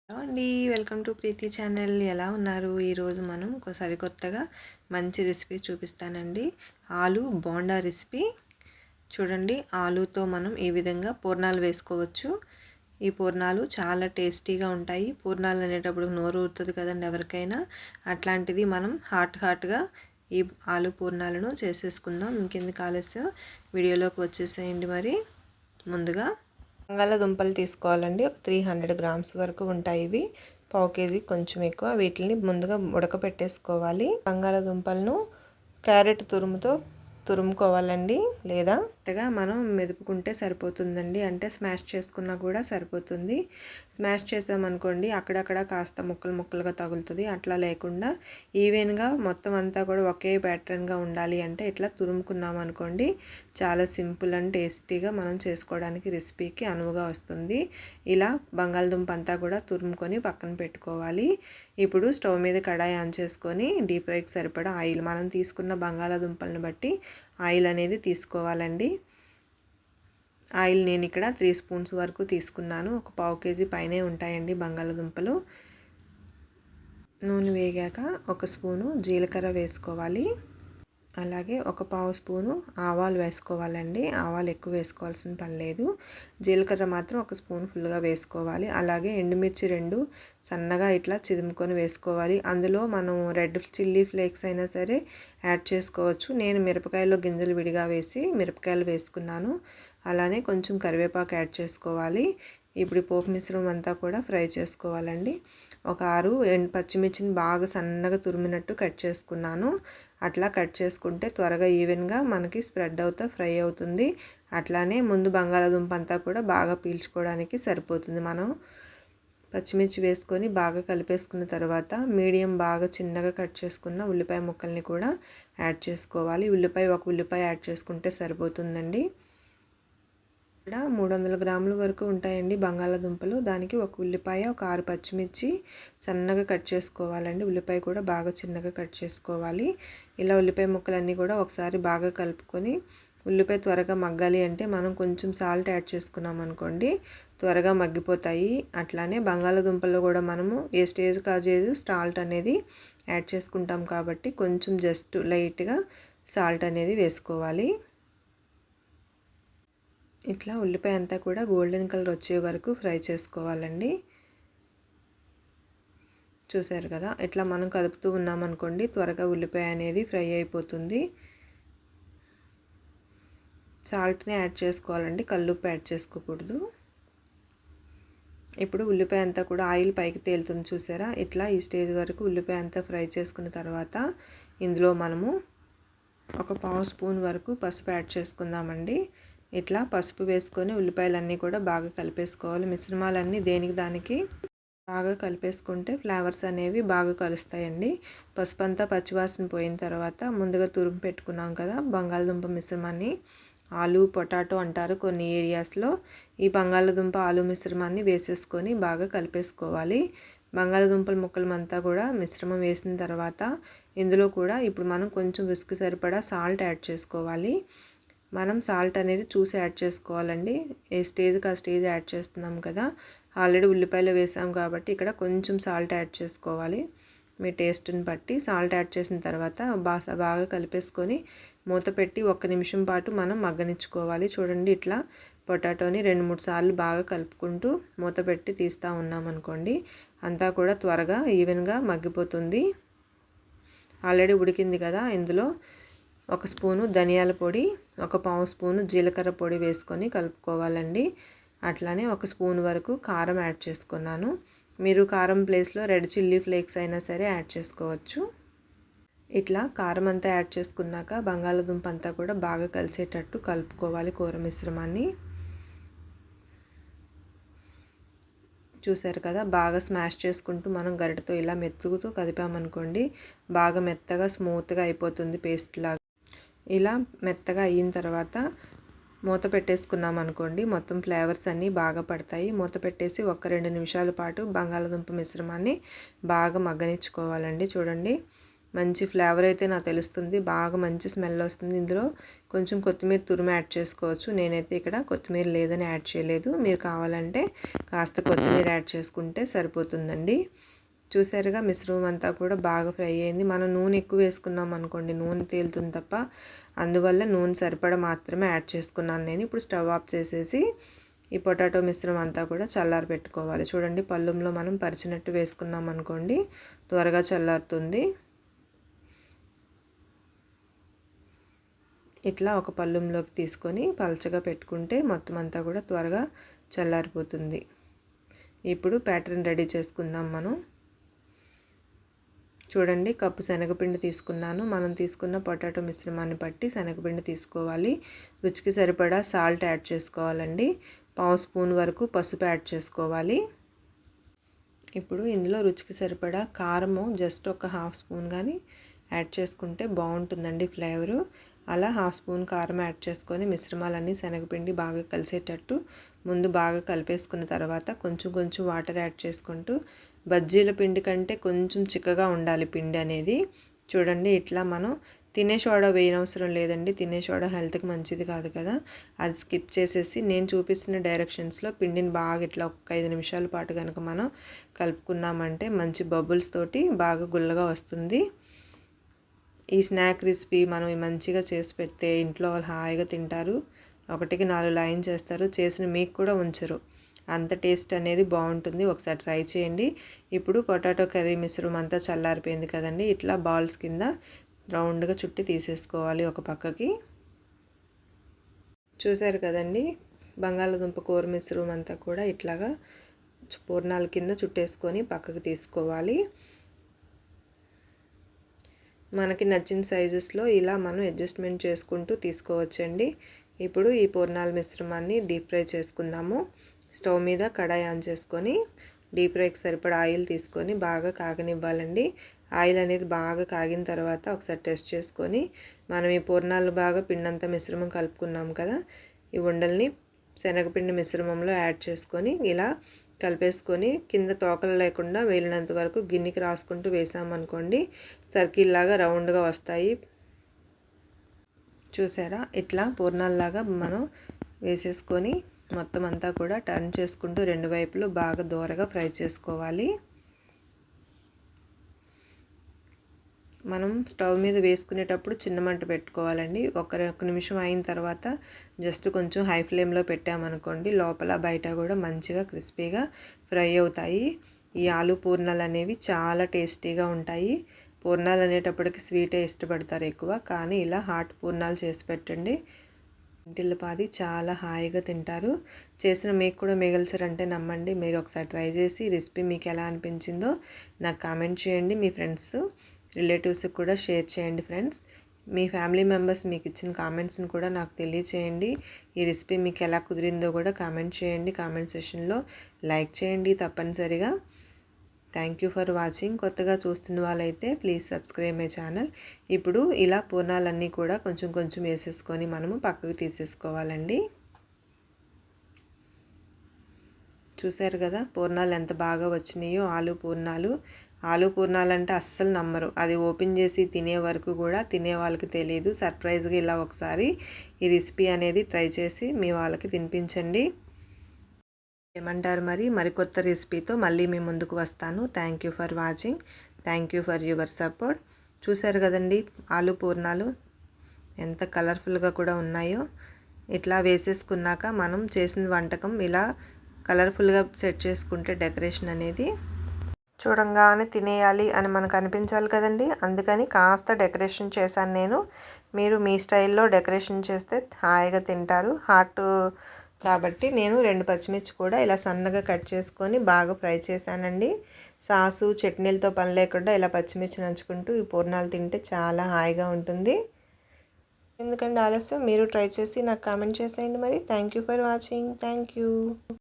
Hello అండి. Welcome to Preethi channel. ఎలా ఉన్నారు? ఈరోజు మనం ఒక సరికొత్తగా మంచి రెసిపీ చూపిస్తానండి. ఆలు బోండా రెసిపీ. చూడండి, ఆలుతో మనం ఈ విధంగా పూర్ణాలు వేసుకోవచ్చు. ఈ పూర్ణాలు చాలా టేస్టీగా ఉంటాయి. పూర్ణాలు అనేటప్పుడు నోరు ఊరుతుంది కదండి ఎవరికైనా. అట్లాంటిది మనం హాట్గా ఈ ఆలు పూర్ణాలను చేసేసుకుందాం. ఇంకెందుకు ఆలస్యం, వీడియోలోకి వచ్చేసేయండి. మరి ముందుగా బంగాళదుంపలు తీసుకోవాలండి. ఒక 300 గ్రామ్స్ వరకు ఉంటాయి ఇవి. పావు కేజీ కొంచెం ఎక్కువ. వీటిని ముందుగా ఉడకపెట్టేసుకోవాలి. బంగాళదుంపలను క్యారెట్ తురుముతో తురుముకోవాలండి, లేదా మనం మెదుపుకుంటే సరిపోతుందండి. అంటే స్మాష్ చేసుకున్నా కూడా సరిపోతుంది. స్మాష్ చేసామనుకోండి అక్కడక్కడ కాస్త ముక్కలుగా తగులుతుంది. అట్లా లేకుండా ఈవెన్గా మొత్తం అంతా కూడా ఒకే ప్యాటర్న్గా ఉండాలి అంటే ఇట్లా తురుముకున్నాం అనుకోండి, చాలా సింపుల్ అండ్ టేస్టీగా మనం చేసుకోవడానికి రెసిపీకి అనువుగా వస్తుంది. ఇలా బంగాళదుంప అంతా కూడా తురుముకొని పక్కన పెట్టుకోవాలి. ఇప్పుడు స్టవ్ మీద కడాయి ఆన్ చేసుకొని డీప్ ఫ్రైకి సరిపడా ఆయిల్, మనం తీసుకున్న బంగాళదుంపలను బట్టి ఆయిల్ అనేది తీసుకోవాలండి. ఆయిల్ నేను ఇక్కడ 3 స్పూన్స్ వరకు తీసుకున్నాను. ఒక పావు కేజీ పైనే ఉంటాయండి బంగాళదుంపలు. నూనె వేగాక ఒక స్పూను జీలకర్ర వేసుకోవాలి. అలాగే ఒక పావు స్పూను ఆవాలు వేసుకోవాలండి. ఆవాలు ఎక్కువ వేసుకోవాల్సిన పని లేదు. జీలకర్ర మాత్రం ఒక స్పూన్ ఫుల్గా వేసుకోవాలి. అలాగే ఎండుమిర్చి 2 సన్నగా ఇట్లా చిదుముకొని వేసుకోవాలి. అందులో మనం రెడ్ చిల్లీ ఫ్లేక్స్ అయినా సరే యాడ్ చేసుకోవచ్చు. నేను మిరపకాయలో గింజలు విడిగా వేసి మిరపకాయలు వేసుకున్నాను. అలానే కొంచెం కరివేపాకు యాడ్ చేసుకోవాలి. ఇప్పుడు పోపు మిశ్రమం అంతా కూడా ఫ్రై చేసుకోవాలండి. ఒక 6 పచ్చిమిర్చిని బాగా సన్నగా తురిమినట్టు కట్ చేసుకున్నాను. అట్లా కట్ చేసుకుంటే త్వరగా ఈవెన్గా మనకి స్ప్రెడ్ అవుతా ఫ్రై అవుతుంది. అట్లానే ముందు బంగాళాదుంప అంతా కూడా బాగా పీల్చుకోవడానికి సరిపోతుంది. మనం పచ్చిమిర్చి వేసుకొని బాగా కలిపేసుకున్న తర్వాత మీడియం బాగా చిన్నగా కట్ చేసుకున్న ఉల్లిపాయ ముక్కల్ని కూడా యాడ్ చేసుకోవాలి. ఒక ఉల్లిపాయ యాడ్ చేసుకుంటే సరిపోతుందండి. ఇక్కడ 300 గ్రాముల వరకు ఉంటాయండి బంగాళాదుంపలు. దానికి ఒక ఉల్లిపాయ, ఒక 6 పచ్చిమిర్చి సన్నగా కట్ చేసుకోవాలండి. ఉల్లిపాయ కూడా బాగా చిన్నగా కట్ చేసుకోవాలి. ఇలా ఉల్లిపాయ ముక్కలన్నీ కూడా ఒకసారి బాగా కలుపుకొని, ఉల్లిపాయ త్వరగా మగ్గాలి అంటే మనం కొంచెం సాల్ట్ యాడ్ చేసుకున్నాం అనుకోండి, త్వరగా మగ్గిపోతాయి. అట్లానే బంగాళాదుంపల్లో కూడా మనము ఏ స్టేజ్ కాజేది సాల్ట్ అనేది యాడ్ చేసుకుంటాం కాబట్టి కొంచెం జస్ట్ లైట్గా సాల్ట్ అనేది వేసుకోవాలి. ఇట్లా ఉల్లిపాయ అంతా కూడా గోల్డెన్ కలర్ వచ్చే వరకు ఫ్రై చేసుకోవాలండి. చూసారు కదా, ఇట్లా మనం కలుపుతూ ఉన్నామనుకోండి త్వరగా ఉల్లిపాయ అనేది ఫ్రై అయిపోతుంది. సాల్ట్ని యాడ్ చేసుకోవాలండి, కల్లుప్పు యాడ్ చేసుకోకూడదు. ఇప్పుడు ఉల్లిపాయ అంతా కూడా ఆయిల్ పైకి తేలుతుంది చూసారా. ఇట్లా ఈ స్టేజ్ వరకు ఉల్లిపాయ అంతా ఫ్రై చేసుకున్న తర్వాత ఇందులో మనము ఒక పావు స్పూన్ వరకు పసుపు యాడ్ చేసుకుందామండి. ఇట్లా పసుపు వేసుకొని ఉల్లిపాయలన్నీ కూడా బాగా కలిపేసుకోవాలి. మిశ్రమాలన్నీ దేనికి దానికి బాగా కలిపేసుకుంటే ఫ్లేవర్స్ అనేవి బాగా కలుస్తాయండి. పసుపు అంతా పచ్చివాసన పోయిన తర్వాత ముందుగా తురుము పెట్టుకున్నాం కదా బంగాళదుంప మిశ్రమాన్ని, ఆలు పొటాటో అంటారు కొన్ని ఏరియాస్లో, ఈ బంగాళదుంప ఆలు మిశ్రమాన్ని వేసేసుకొని బాగా కలిపేసుకోవాలి. బంగాళదుంపల ముక్కలమంతా కూడా మిశ్రమం వేసిన తర్వాత ఇందులో కూడా ఇప్పుడు మనం కొంచెం రుచికి సరిపడా సాల్ట్ యాడ్ చేసుకోవాలి. మనం సాల్ట్ అనేది చూసి యాడ్ చేసుకోవాలండి. ఏ స్టేజ్కి ఆ స్టేజ్ యాడ్ చేస్తున్నాం కదా. ఆల్రెడీ ఉల్లిపాయలు వేసాం కాబట్టి ఇక్కడ కొంచెం సాల్ట్ యాడ్ చేసుకోవాలి. మీ టేస్ట్ని బట్టి సాల్ట్ యాడ్ చేసిన తర్వాత బాగా కలిపేసుకొని మూత పెట్టి 1 నిమిషం పాటు మనం మగ్గనిచ్చుకోవాలి. చూడండి, ఇట్లా పొటాటోని 2-3 సార్లు బాగా కలుపుకుంటూ మూత పెట్టి తీస్తూ ఉన్నామనుకోండి అంతా కూడా త్వరగా ఈవెన్గా మగ్గిపోతుంది. ఆల్రెడీ ఉడికింది కదా. ఇందులో ఒక స్పూను ధనియాల పొడి, ఒక పావు స్పూను జీలకర్ర పొడి వేసుకొని కలుపుకోవాలండి. అట్లానే ఒక స్పూన్ వరకు కారం యాడ్ చేసుకున్నాను. మీరు కారం ప్లేస్లో రెడ్ చిల్లీ ఫ్లేక్స్ అయినా సరే యాడ్ చేసుకోవచ్చు. ఇట్లా కారం అంతా యాడ్ చేసుకున్నాక బంగాళదుంప అంతా కూడా బాగా కలిసేటట్టు కలుపుకోవాలి కూర మిశ్రమాన్ని. చూసారు కదా, బాగా స్మాష్ చేసుకుంటూ మనం గరిటతో ఇలా మెత్తుకుతూ కదిపామనుకోండి బాగా మెత్తగా స్మూత్గా అయిపోతుంది పేస్ట్ లాగా. ఇలా మెత్తగా అయిన తర్వాత మూత పెట్టేసుకున్నాం అనుకోండి మొత్తం ఫ్లేవర్స్ అన్నీ బాగా పడతాయి. మూత పెట్టేసి 1-2 నిమిషాల పాటు బంగాళదుంప మిశ్రమాన్ని బాగా మగ్గనిచ్చుకోవాలండి. చూడండి, మంచి ఫ్లేవర్ అయితే నాకు తెలుస్తుంది, బాగా మంచి స్మెల్ వస్తుంది. ఇందులో కొంచెం కొత్తిమీర తురుము యాడ్ చేసుకోవచ్చు. నేనైతే ఇక్కడ కొత్తిమీర లేదని యాడ్ చేయలేదు. మీరు కావాలంటే కాస్త కొత్తిమీర యాడ్ చేసుకుంటే సరిపోతుందండి. చూసారుగా మిశ్రమం అంతా కూడా బాగా ఫ్రై అయింది. మనం నూనె ఎక్కువ వేసుకున్నాం అనుకోండి, నూనె తేలుతుంది తప్ప, అందువల్ల నూనె సరిపడా మాత్రమే యాడ్ చేసుకున్నాను నేను. ఇప్పుడు స్టవ్ ఆఫ్ చేసేసి ఈ పొటాటో మిశ్రమం అంతా కూడా చల్లారి పెట్టుకోవాలి. చూడండి, పళ్ళెంలో మనం పరిచినట్టు వేసుకున్నాం అనుకోండి, త్వరగా చల్లారుతుంది. ఇట్లా ఒక పళ్ళెంలోకి తీసుకొని పలచగా పెట్టుకుంటే మొత్తం అంతా కూడా త్వరగా చల్లారిపోతుంది. ఇప్పుడు ప్యాటర్న్ రెడీ చేసుకుందాం మనం. చూడండి, కప్పు శనగపిండి తీసుకున్నాను. మనం తీసుకున్న పొటాటో మిశ్రమాన్ని బట్టి శనగపిండి తీసుకోవాలి. రుచికి సరిపడా సాల్ట్ యాడ్ చేసుకోవాలండి. 1/2 స్పూన్ వరకు పసుపు యాడ్ చేసుకోవాలి. ఇప్పుడు ఇందులో రుచికి సరిపడా కారము జస్ట్ ఒక 1/2 స్పూన్ కానీ యాడ్ చేసుకుంటే బాగుంటుందండి ఫ్లేవరు. అలా 1/2 స్పూన్ కారం యాడ్ చేసుకొని మిశ్రమాలన్నీ శనగపిండి బాగా కలిసేటట్టు ముందు బాగా కలిపేసుకున్న తర్వాత కొంచెం కొంచెం వాటర్ యాడ్ చేసుకుంటూ, బజ్జీల పిండి కంటే కొంచెం చిక్కగా ఉండాలి పిండి అనేది. చూడండి, ఇట్లా మనం తినే సోడా వేయనవసరం లేదండి. తినే సోడా హెల్త్కి మంచిది కాదు కదా, అది స్కిప్ చేసేసి నేను చూపిస్తున్న డైరెక్షన్స్లో పిండిని బాగా ఇట్లా ఒక 5 నిమిషాల పాటు కనుక మనం కలుపుకున్నామంటే మంచి బబుల్స్ తోటి బాగా గుల్లగా వస్తుంది. ఈ స్నాక్ రెసిపీ మనం మంచిగా చేసి పెడితే ఇంట్లో వాళ్ళు హాయిగా తింటారు. 1కి 4 లైన్ చేస్తారు, చేసిన మీకు కూడా ఉంచరు, అంత టేస్ట్ అనేది బాగుంటుంది. ఒకసారి ట్రై చేయండి. ఇప్పుడు పొటాటో కర్రీ మిశ్రమం అంతా చల్లారిపోయింది కదండి, ఇట్లా బాల్స్ కింద రౌండ్గా చుట్టి తీసేసుకోవాలి ఒక పక్కకి. చూసారు కదండి, బంగాళదుంప కూర మిశ్రమం అంతా కూడా ఇట్లాగా పూర్ణాల కింద చుట్టేసుకొని పక్కకు తీసుకోవాలి. మనకి నచ్చిన సైజెస్లో ఇలా మనం అడ్జస్ట్మెంట్ చేసుకుంటూ తీసుకోవచ్చండి. ఇప్పుడు ఈ పూర్ణాల మిశ్రమాన్ని డీప్ ఫ్రై చేసుకుందాము. స్టవ్ మీద కడాయి ఆన్ చేసుకొని డీప్ ఫ్రైకి సరిపడా ఆయిల్ తీసుకొని బాగా కాగనివ్వాలండి. ఆయిల్ అనేది బాగా కాగిన తర్వాత ఒకసారి టెస్ట్ చేసుకొని మనం ఈ పూర్ణాలు బాగా పిండంతా మిశ్రమం కలుపుకున్నాం కదా, ఈ ఉండల్ని శనగపిండి మిశ్రమంలో యాడ్ చేసుకొని ఇలా కలిపేసుకొని కింద తోకలు లేకుండా వేలినంత వరకు గిన్నెకి రాసుకుంటూ వేసామనుకోండి, సర్కిల్ లాగా రౌండ్గా వస్తాయి. చూసారా, ఇట్లా పూర్ణాలలాగా మనం వేసేసుకొని మొత్తం అంతా కూడా టర్న్ చేసుకుంటూ 2 వైపులు బాగా దోరగా ఫ్రై చేసుకోవాలి. మనం స్టవ్ మీద వేసుకునేటప్పుడు చిన్న మంట పెట్టుకోవాలండి. ఒక నిమిషం అయిన తర్వాత జస్ట్ కొంచెం హై ఫ్లేమ్లో పెట్టామనుకోండి, లోపల బయట కూడా మంచిగా క్రిస్పీగా ఫ్రై అవుతాయి. ఈ ఆలు పూర్ణాలు అనేవి చాలా టేస్టీగా ఉంటాయి. పూర్ణాలు అనేటప్పటికి స్వీటే ఇష్టపడతారు ఎక్కువ, కానీ ఇలా హాట్ పూర్ణాలు చేసి పెట్టండి, ఇంటిల్లిపాది చాలా హాయిగా తింటారు. చేసిన మీకు కూడా మిగిల్చారంటే నమ్మండి. మీరు ఒకసారి ట్రై చేసి రెసిపీ మీకు ఎలా అనిపించిందో నాకు కామెంట్ చేయండి. మీ ఫ్రెండ్స్ రిలేటివ్స్కి కూడా షేర్ చేయండి ఫ్రెండ్స్. మీ ఫ్యామిలీ మెంబర్స్ మీకు ఇచ్చిన కామెంట్స్ని కూడా నాకు తెలియచేయండి. ఈ రెసిపీ మీకు ఎలా కుదిరిందో కూడా కామెంట్ చేయండి. కామెంట్ సెషన్లో లైక్ చేయండి తప్పనిసరిగా. Thank you for watching. కొత్తగా చూస్తున్న వాళ్ళైతే ప్లీజ్ సబ్స్క్రైబ్ మై ఛానల్. ఇప్పుడు ఇలా పూర్ణాలన్నీ కూడా కొంచెం కొంచెం వేసేసుకొని మనము పక్కకు తీసేసుకోవాలండి. చూసారు కదా పూర్ణాలు ఎంత బాగా వచ్చినాయో. ఆలు పూర్ణాలు అంటే అస్సలు నమ్మరు. అది ఓపెన్ చేసి తినే వరకు కూడా తినే వాళ్ళకి తెలియదు. సర్ప్రైజ్గా ఇలా ఒకసారి ఈ రెసిపీ అనేది ట్రై చేసి మీ వాళ్ళకి తినిపించండి. ఏమంటారు మరి? మరికొత్త రెసిపీతో మళ్ళీ మీ ముందుకు వస్తాను. Thank you for watching. Thank you for your support. చూసారు కదండి ఆలు పూర్ణాలు ఎంత కలర్ఫుల్గా కూడా ఉన్నాయో. ఇట్లా వేసేసుకున్నాక మనం చేసిన వంటకం ఇలా కలర్ఫుల్గా సెట్ చేసుకుంటే డెకరేషన్ అనేది చూడంగానే తినేయాలి అని మనకు అనిపించాలి కదండి. అందుకని కాస్త డెకరేషన్ చేశాను నేను. మీరు మీ స్టైల్లో డెకరేషన్ చేస్తే హాయిగా తింటారు. హాట్ కాబట్టి నేను 2 పచ్చిమిర్చి కూడా ఇలా సన్నగా కట్ చేసుకొని బాగా ఫ్రై చేశానండి. సాసు చట్నీలతో పని లేకుండా ఇలా పచ్చిమిర్చి నంచుకుంటూ ఈ పూర్ణాలు తింటే చాలా హాయిగా ఉంటుంది. ఎందుకంటే ఆలస్యం, మీరు ట్రై చేసి నాకు కామెంట్ చేసేయండి మరి. Thank you for watching. Thank you.